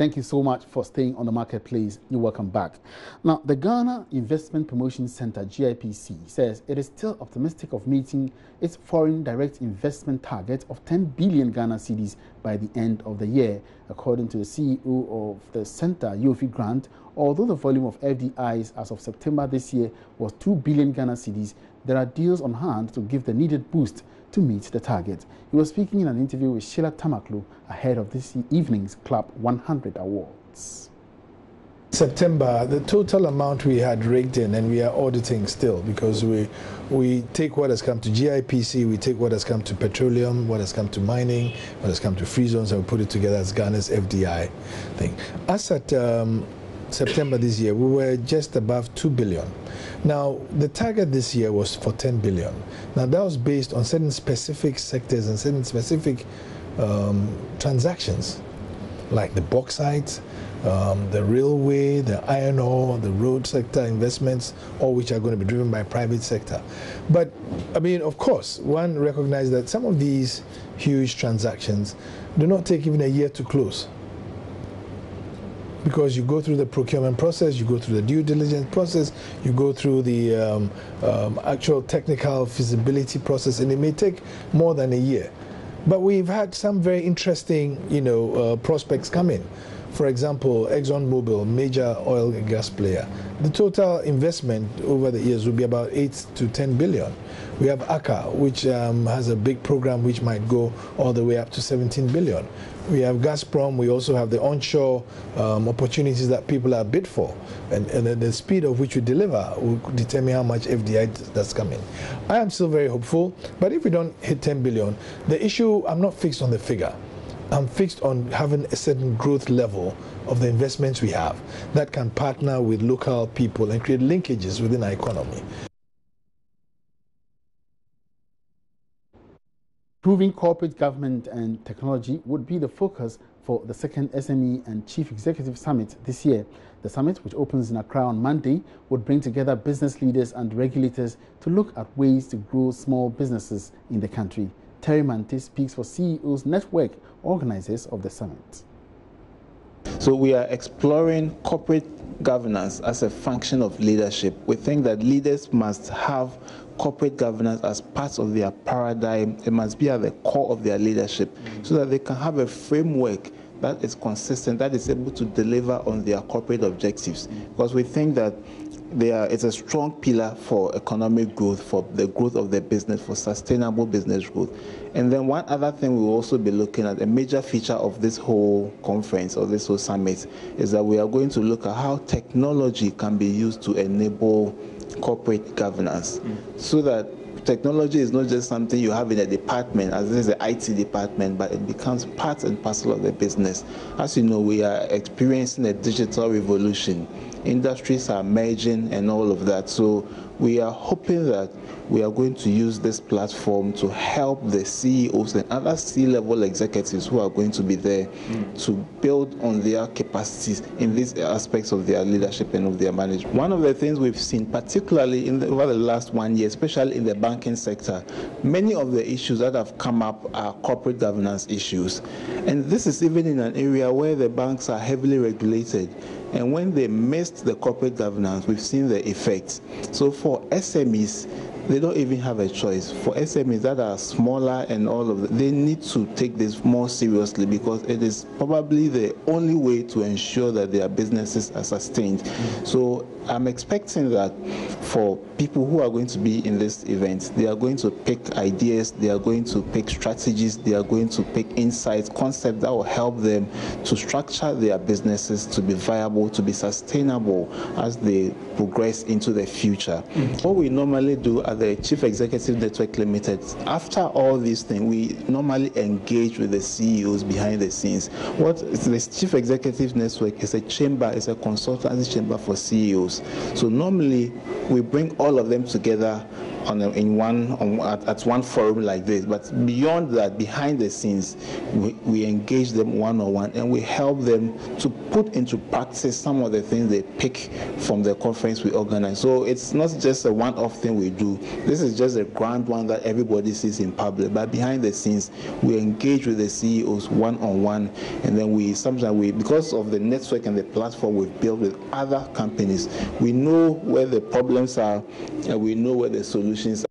Thank you so much for staying on the marketplace. You're welcome back. Now, the Ghana Investment Promotion Center, GIPC, says it is still optimistic of meeting its foreign direct investment target of 10 billion Ghana cedis by the end of the year. According to the CEO of the center, Yofi Grant, although the volume of FDIs as of September this year was 2 billion Ghana cedis, there are deals on hand to give the needed boost to meet the target. He was speaking in an interview with Sheila Tamaklo ahead of this evening's Club 100 Awards. September, the total amount we had raked in, and we are auditing still because we take what has come to GIPC, we take what has come to petroleum, what has come to mining, what has come to free zones, and we put it together as Ghana's FDI thing. As at September this year, we were just above 2 billion. Now, the target this year was for 10 billion. Now, that was based on certain specific sectors and certain specific transactions, like the bauxite, the railway, the iron ore, the road sector investments, all which are going to be driven by private sector. But, I mean, of course, one recognizes that some of these huge transactions do not take even a year to close, because you go through the procurement process, you go through the due diligence process, you go through the actual technical feasibility process, and it may take more than a year. But we've had some very interesting, prospects come in. For example, ExxonMobil, major oil and gas player. The total investment over the years will be about 8 to 10 billion. We have ACA, which has a big program which might go all the way up to 17 billion. We have Gazprom. We also have the onshore opportunities that people are bid for. And the speed of which we deliver will determine how much FDI that's coming. I am still very hopeful, but if we don't hit 10 billion, the issue, I'm not fixed on the figure. I'm fixed on having a certain growth level of the investments we have that can partner with local people and create linkages within our economy. Improving corporate government and technology would be the focus for the second SME and Chief Executive Summit this year. The summit, which opens in Accra on Monday, would bring together business leaders and regulators to look at ways to grow small businesses in the country. Terry Mante speaks for CEOs Network, organizers of the summit. So we are exploring corporate governance as a function of leadership. We think that leaders must have corporate governance as part of their paradigm. It must be at the core of their leadership so that they can have a framework that is consistent, that is able to deliver on their corporate objectives. Because we think that it's a strong pillar for economic growth, for the growth of the business, for sustainable business growth. And then one other thing we'll also be looking at, a major feature of this whole conference or this whole summit, is that we are going to look at how technology can be used to enable corporate governance, so that technology is not just something you have in a department, as this is the IT department, but it becomes part and parcel of the business. As you know, we are experiencing a digital revolution. Industries are merging and all of that. So we are hoping that we are going to use this platform to help the CEOs and other C-level executives who are going to be there to build on their capacities in these aspects of their leadership and of their management. One of the things we've seen, particularly over the last 1 year, especially in the banking sector, many of the issues that have come up are corporate governance issues. And this is even in an area where the banks are heavily regulated. And when they missed the corporate governance, we've seen the effects. So for SMEs, they don't even have a choice. For SMEs that are smaller and all of that, they need to take this more seriously, because it is probably the only way to ensure that their businesses are sustained. So I'm expecting that for people who are going to be in this event, they are going to pick ideas, they are going to pick strategies, they are going to pick insights, concepts that will help them to structure their businesses to be viable, to be sustainable as they progress into the future. What we normally do at the Chief Executive Network Limited, after all these things, we normally engage with the CEOs behind the scenes. What is the Chief Executive Network is a chamber, it's a consultancy chamber for CEOs. So normally we bring all of them together at one forum like this. But beyond that, behind the scenes, we engage them one-on-one, and we help them to put into practice some of the things they pick from the conference we organize. So it's not just a one-off thing we do. This is just a grand one that everybody sees in public. But behind the scenes, we engage with the CEOs one-on-one, and then because of the network and the platform we've built with other companies, we know where the problems are and we know where the solutions are.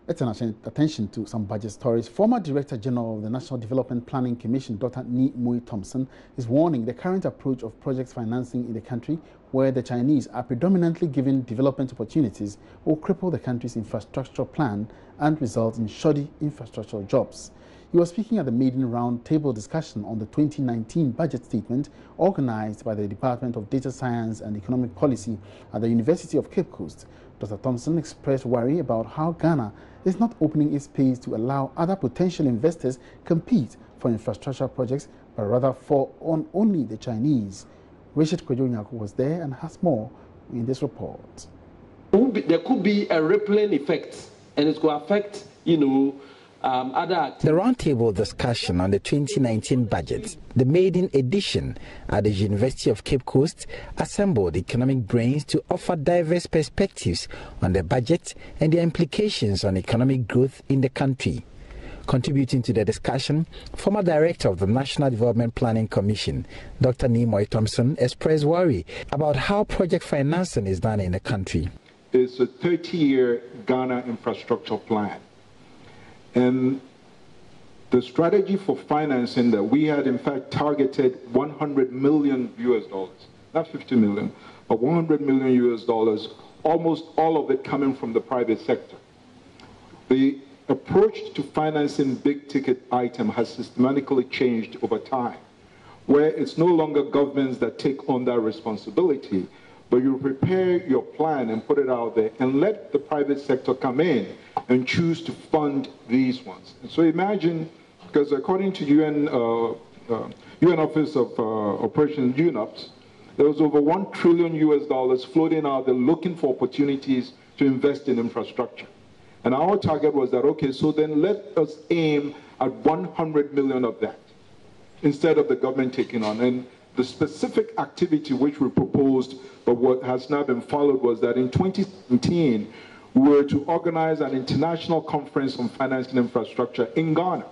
Let's turn attention to some budget stories. Former Director General of the National Development Planning Commission, Dr. Ni Mui Thompson, is warning the current approach of project financing in the country, where the Chinese are predominantly given development opportunities, will cripple the country's infrastructure plan and result in shoddy infrastructural jobs. He was speaking at the maiden round table discussion on the 2019 budget statement organized by the Department of Data Science and Economic Policy at the University of Cape Coast. Dr. Thompson expressed worry about how Ghana is not opening its space to allow other potential investors compete for infrastructure projects, but rather fall on only the Chinese. Richard Kwejo was there and has more in this report. There could be a rippling effect, and it's going to affect, other activities. The roundtable discussion on the 2019 budget, the maiden edition at the University of Cape Coast, assembled economic brains to offer diverse perspectives on the budget and their implications on economic growth in the country. Contributing to the discussion, former director of the National Development Planning Commission, Dr. Ni Mui Thompson, expressed worry about how project financing is done in the country. It's a 30-year Ghana infrastructure plan. And the strategy for financing that we had, in fact, targeted 100 million US dollars, not 50 million, but 100 million US dollars, almost all of it coming from the private sector. The approach to financing big ticket items has systematically changed over time, where it's no longer governments that take on that responsibility, but you prepare your plan and put it out there and let the private sector come in and choose to fund these ones. And so imagine, because according to UN Office of Operations, UNOPS, there was over $1 trillion US dollars floating out there looking for opportunities to invest in infrastructure. And our target was that, okay, so then let us aim at 100 million of that instead of the government taking on. And the specific activity which we proposed, but what has now been followed, was that in 2017, we were to organize an international conference on financing infrastructure in Ghana,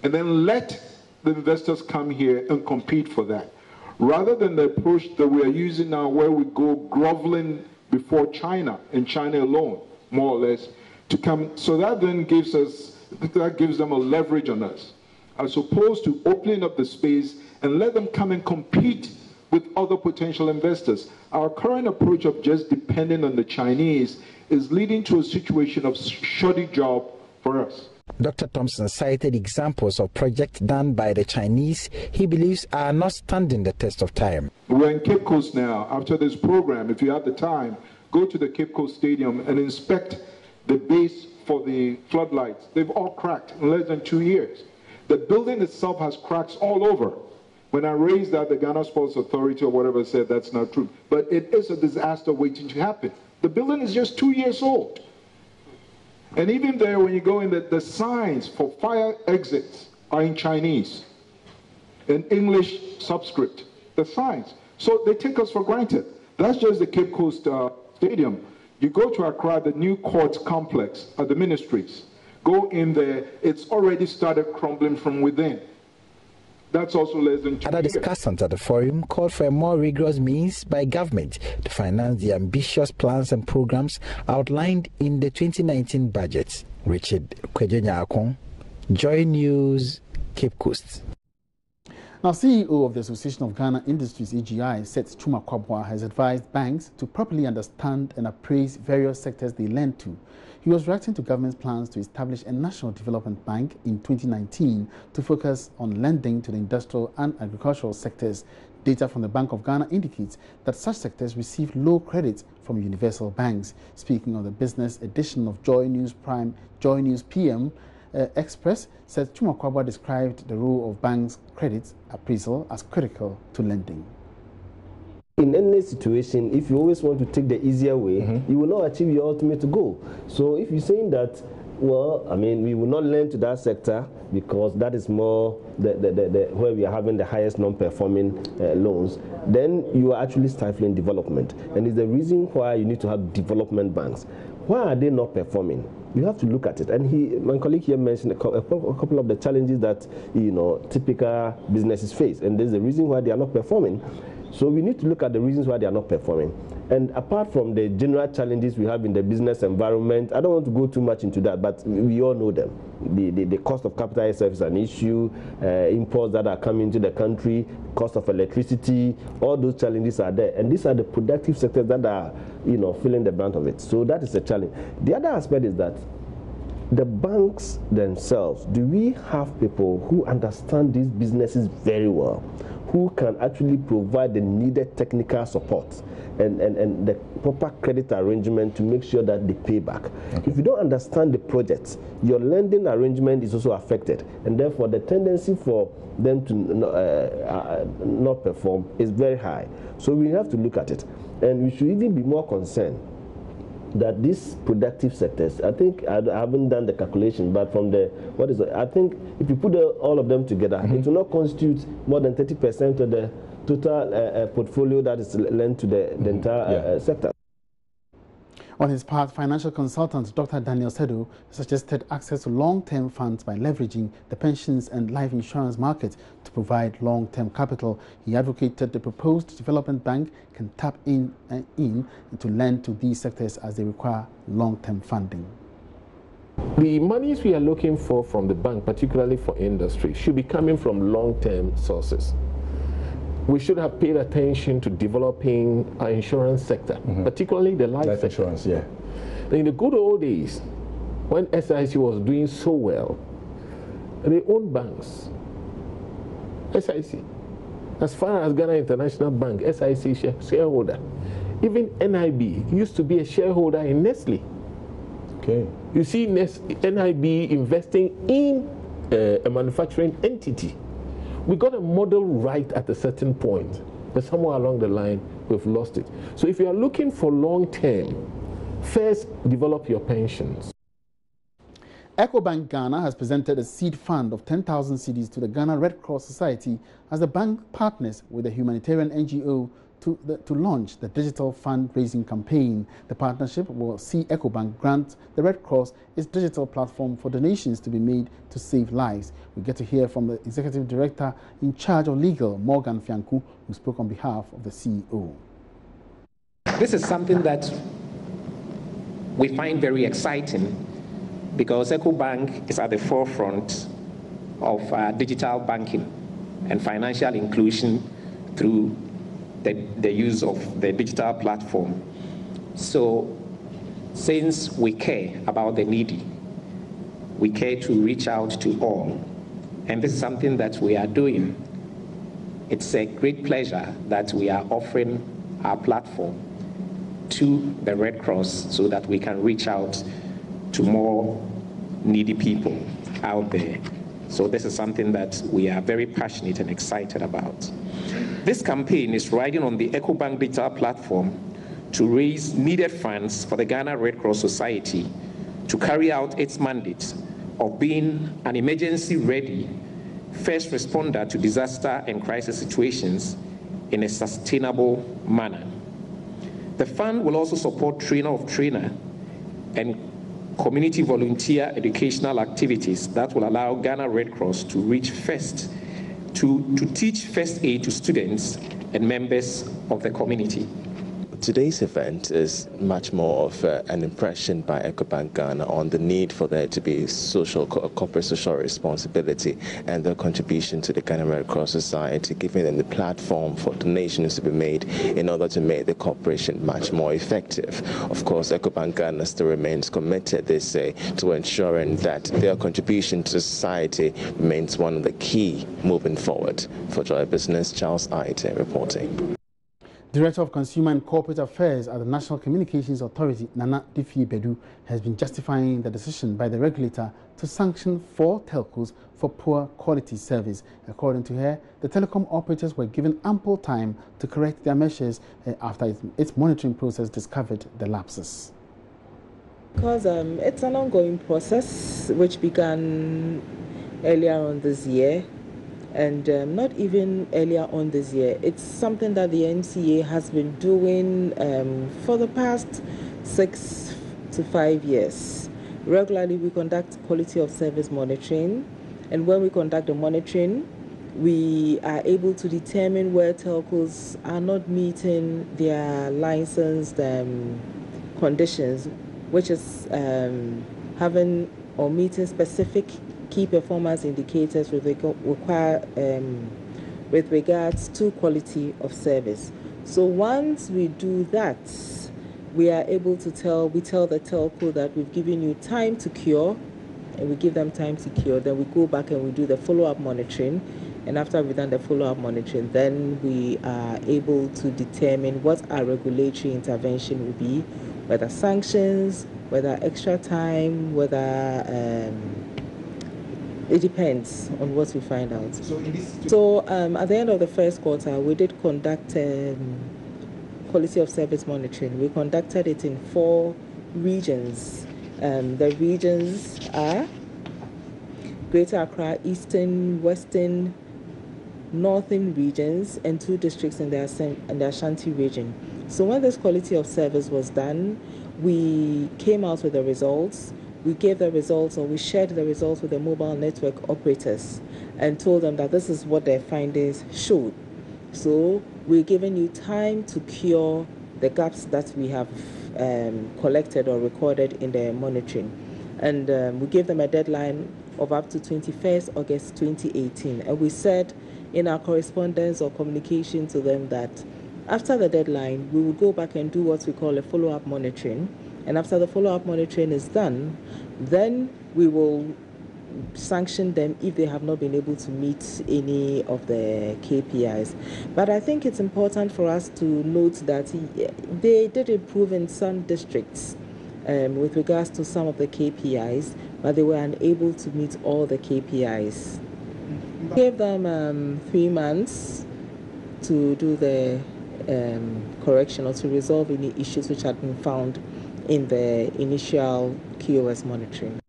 and then let the investors come here and compete for that, rather than the approach that we are using now, where we go groveling before China, and China alone, more or less, to come. So that then gives them a leverage on us, as opposed to opening up the space and let them come and compete with other potential investors. Our current approach of just depending on the Chinese is leading to a situation of shoddy job for us. Dr. Thompson cited examples of projects done by the Chinese he believes are not standing the test of time. We're in Cape Coast now. After this program, if you have the time, go to the Cape Coast Stadium and inspect the base for the floodlights. They've all cracked in less than 2 years. The building itself has cracks all over. When I raised that, the Ghana Sports Authority or whatever said that's not true. But it is a disaster waiting to happen. The building is just 2 years old. And even there, when you go in, the signs for fire exits are in Chinese, in English subscript, the signs. So they take us for granted. That's just the Cape Coast Stadium. You go to Accra, the new court complex at the ministries. Go in there, it's already started crumbling from within. That's also less than 2 years. Other discussants at the forum called for a more rigorous means by government to finance the ambitious plans and programs outlined in the 2019 budget. Richard Kwejo, Joy News, Cape Coast. Now, CEO of the Association of Ghana Industries, AGI, Seth Chuma Kwabwa, has advised banks to properly understand and appraise various sectors they lend to. He was reacting to government's plans to establish a national development bank in 2019 to focus on lending to the industrial and agricultural sectors. Data from the Bank of Ghana indicates that such sectors receive low credit from universal banks. Speaking on the business edition of Joy News PM Express, said Chuma Kwabwa described the role of banks' credit appraisal as critical to lending. In any situation, if you always want to take the easier way, you will not achieve your ultimate goal. So if you're saying that, well, I mean, we will not lend to that sector because that is more where we are having the highest non-performing loans, then you are actually stifling development. And it's the reason why you need to have development banks. Why are they not performing? You have to look at it. And my colleague here mentioned a couple of the challenges that, typical businesses face. And there's a reason why they are not performing. So we need to look at the reasons why they are not performing. And apart from the general challenges we have in the business environment, I don't want to go too much into that, but we all know them. The cost of capital itself is an issue, imports that are coming into the country, cost of electricity, all those challenges are there. And these are the productive sectors that are, feeling the brunt of it. So that is a challenge. The other aspect is that the banks themselves, do we have people who understand these businesses very well, who can actually provide the needed technical support and the proper credit arrangement to make sure that they pay back? Okay. If you don't understand the project, your lending arrangement is also affected, and therefore the tendency for them to not perform is very high. So we have to look at it, and we should even be more concerned that these productive sectors, I think, I haven't done the calculation, but from I think if you put all of them together, it will not constitute more than 30% of the total portfolio that is lent to the entire sector. On his part, financial consultant Dr. Daniel Sedo suggested access to long-term funds by leveraging the pensions and life insurance market to provide long-term capital. He advocated the proposed development bank can tap in to lend to these sectors as they require long-term funding. The monies we are looking for from the bank, particularly for industry, should be coming from long-term sources. We should have paid attention to developing our insurance sector, particularly the life insurance. Yeah. In the good old days, when SIC was doing so well, they owned banks. SIC, as far as Ghana International Bank, SIC shareholder. Even NIB used to be a shareholder in Nestle. Okay. You see NIB investing in a manufacturing entity. We got a model right at a certain point, but somewhere along the line, we've lost it. So if you are looking for long-term, first develop your pensions. EcoBank Ghana has presented a seed fund of 10,000 cedis to the Ghana Red Cross Society as the bank partners with the humanitarian NGO to launch the digital fundraising campaign. The partnership will see EcoBank grant the Red Cross its digital platform for donations to be made to save lives. We get to hear from the Executive Director in charge of legal, Morgan Fianku, who spoke on behalf of the CEO. This is something that we find very exciting because EcoBank is at the forefront of digital banking and financial inclusion through the use of the digital platform. So since we care about the needy, we care to reach out to all. And this is something that we are doing. It's a great pleasure that we are offering our platform to the Red Cross so that we can reach out to more needy people out there. So this is something that we are very passionate and excited about. This campaign is riding on the EcoBank digital platform to raise needed funds for the Ghana Red Cross Society to carry out its mandate of being an emergency-ready first responder to disaster and crisis situations in a sustainable manner. The fund will also support trainer of trainer and community volunteer educational activities that will allow Ghana Red Cross to reach first, to teach first aid to students and members of the community. Today's event is much more of an impression by EcoBank Ghana on the need for there to be corporate social responsibility and their contribution to the Ghana Red Cross Society, giving them the platform for donations to be made in order to make the corporation much more effective. Of course, EcoBank Ghana still remains committed, they say, to ensuring that their contribution to society remains one of the key moving forward. For Joy Business, Charles Aite reporting. Director of Consumer and Corporate Affairs at the National Communications Authority, Nana Difi Bedu, has been justifying the decision by the regulator to sanction 4 telcos for poor quality service. According to her, the telecom operators were given ample time to correct their measures after its monitoring process discovered the lapses. Because it's an ongoing process which began earlier on this year. And not even earlier on this year. It's something that the NCA has been doing for the past 6 to 5 years. Regularly, we conduct quality of service monitoring. And when we conduct the monitoring, we are able to determine where telcos are not meeting their licensed conditions, which is having or meeting specific key performance indicators with regards to quality of service. So once we do that, we are able to tell the telco that we've given you time to cure, and we give them time to cure. Then we go back and we do the follow-up monitoring. And after we've done the follow-up monitoring, then we are able to determine what our regulatory intervention will be, whether sanctions, whether extra time, whether it depends on what we find out. So at the end of the first quarter, we did conduct quality of service monitoring. We conducted it in 4 regions. The regions are Greater Accra, Eastern, Western, Northern regions, and 2 districts in the Ashanti region. So when this quality of service was done, we came out with the results. We gave the results, or we shared the results with the mobile network operators and told them that this is what their findings showed. So we're giving you time to cure the gaps that we have collected or recorded in the monitoring. And we gave them a deadline of up to 21st August 2018. And we said in our correspondence or communication to them that after the deadline, we will go back and do what we call a follow-up monitoring. And after the follow-up monitoring is done, then we will sanction them if they have not been able to meet any of the KPIs. But I think it's important for us to note that they did improve in some districts with regards to some of the KPIs, but they were unable to meet all the KPIs. We gave them 3 months to do the correction or to resolve any issues which had been found in the initial QoS monitoring.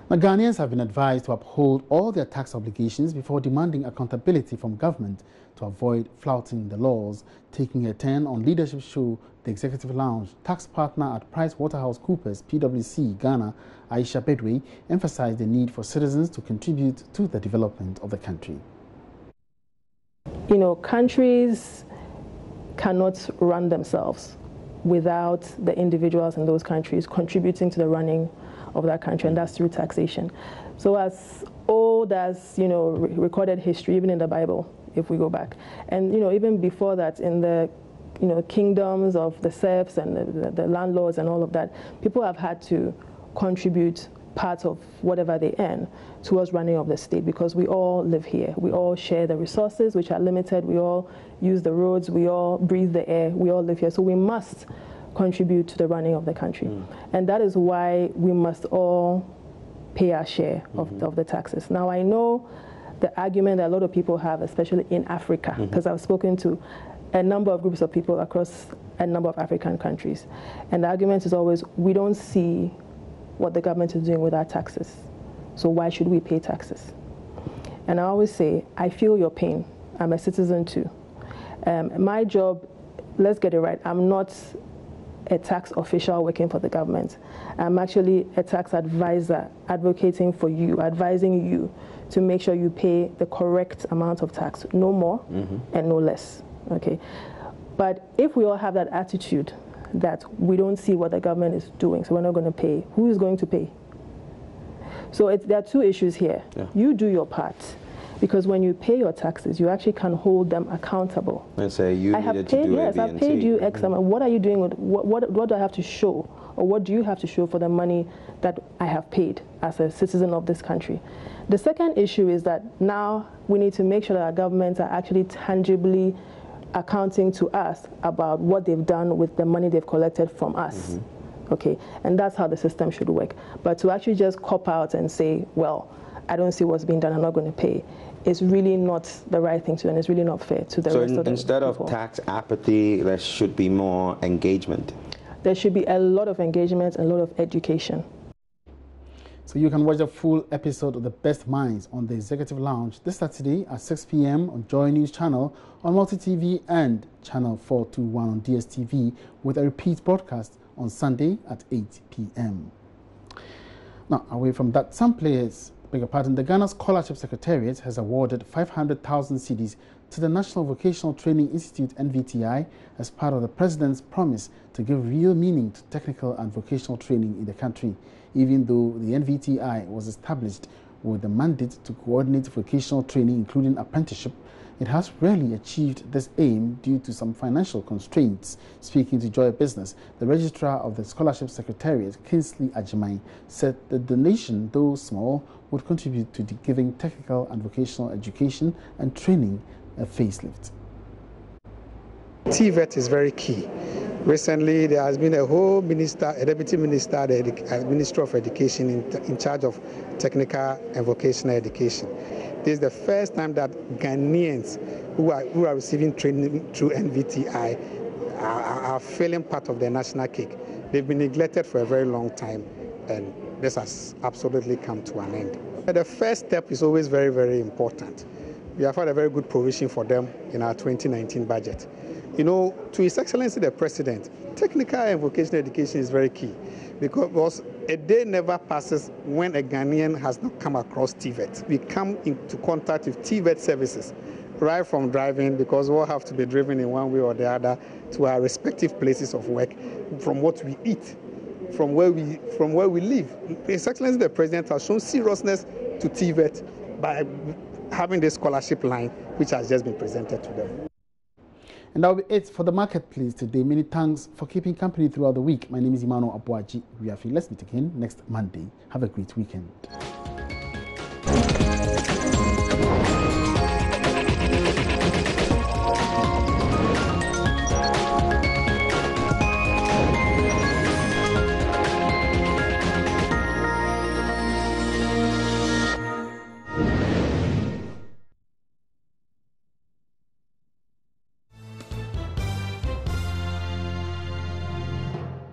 Now, Ghanaians have been advised to uphold all their tax obligations before demanding accountability from government to avoid flouting the laws. Taking a turn on leadership show The Executive Lounge, tax partner at PricewaterhouseCoopers PwC Ghana, Aisha Bedway, emphasized the need for citizens to contribute to the development of the country. You know, countries cannot run themselves without the individuals in those countries contributing to the running of that country, and that's through taxation. So as old as, you know, recorded history, even in the Bible, if we go back, and, you know, even before that, in the, you know, kingdoms of the serfs and the landlords and all of that, people have had to contribute part of whatever they earn towards running of the state, because we all live here. We all share the resources, which are limited. We all use the roads. We all breathe the air. We all live here. So we must contribute to the running of the country. And that is why we must all pay our share of the taxes. Now, I know the argument that a lot of people have, especially in Africa, because I've spoken to a number of groups of people across a number of African countries. And the argument is always, we don't see what the government is doing with our taxes. So why should we pay taxes? And I always say, I feel your pain. I'm a citizen too. My job, let's get it right, I'm not a tax official working for the government. I'm actually a tax advisor advocating for you, advising you to make sure you pay the correct amount of tax, no more and no less, okay? But if we all have that attitude that we don't see what the government is doing, so we're not going to pay, who is going to pay? So there are 2 issues here. You do your part, because when you pay your taxes, you actually can hold them accountable. And say, you needed to do yes, I've paid you X amount. What are you doing with, what do I have to show? Or what do you have to show for the money that I have paid as a citizen of this country? The second issue is that now we need to make sure that our governments are actually tangibly accounting to us about what they've done with the money they've collected from us. Okay, and that's how the system should work. But to actually just cop out and say, well, I don't see what's being done, I'm not going to pay, is really not the right thing to do, and it's really not fair to the rest of the people. Instead of tax apathy, there should be more engagement. There should be a lot of engagement and a lot of education. So you can watch the full episode of The Best Minds on the Executive Lounge this Saturday at 6 p.m. on JoyNews channel, on Multi TV and channel 421 on DSTV, with a repeat broadcast on Sunday at 8 p.m. Now, away from that, the Ghana Scholarship Secretariat has awarded 500,000 cedis to the National Vocational Training Institute, NVTI, as part of the President's promise to give real meaning to technical and vocational training in the country. Even though the NVTI was established with the mandate to coordinate vocational training, including apprenticeship, it has rarely achieved this aim due to some financial constraints. Speaking to Joy Business, the Registrar of the Scholarship Secretariat, Kingsley Ajimai, said the donation, though small, would contribute to giving technical and vocational education and training a facelift. TVET is very key. Recently, there has been a deputy minister, the Minister of Education, in charge of technical and vocational education. This is the first time that Ghanaians who are receiving training through NVTI are feeling part of the national cake. They've been neglected for a very long time, and this has absolutely come to an end. The first step is always very, very important. We have had a very good provision for them in our 2019 budget. You know, to His Excellency the President, technical and vocational education is very key, because a day never passes when a Ghanaian has not come across TVET. We come into contact with TVET services, right from driving, because we'll have to be driven in one way or the other to our respective places of work, from what we eat, from where we live. His Excellency the President has shown seriousness to TVET by having this scholarship line, which has just been presented to them. And that will be it for the Marketplace today. Many thanks for keeping company throughout the week. My name is Emmanuel Abuaji. Let's meet again next Monday. Have a great weekend.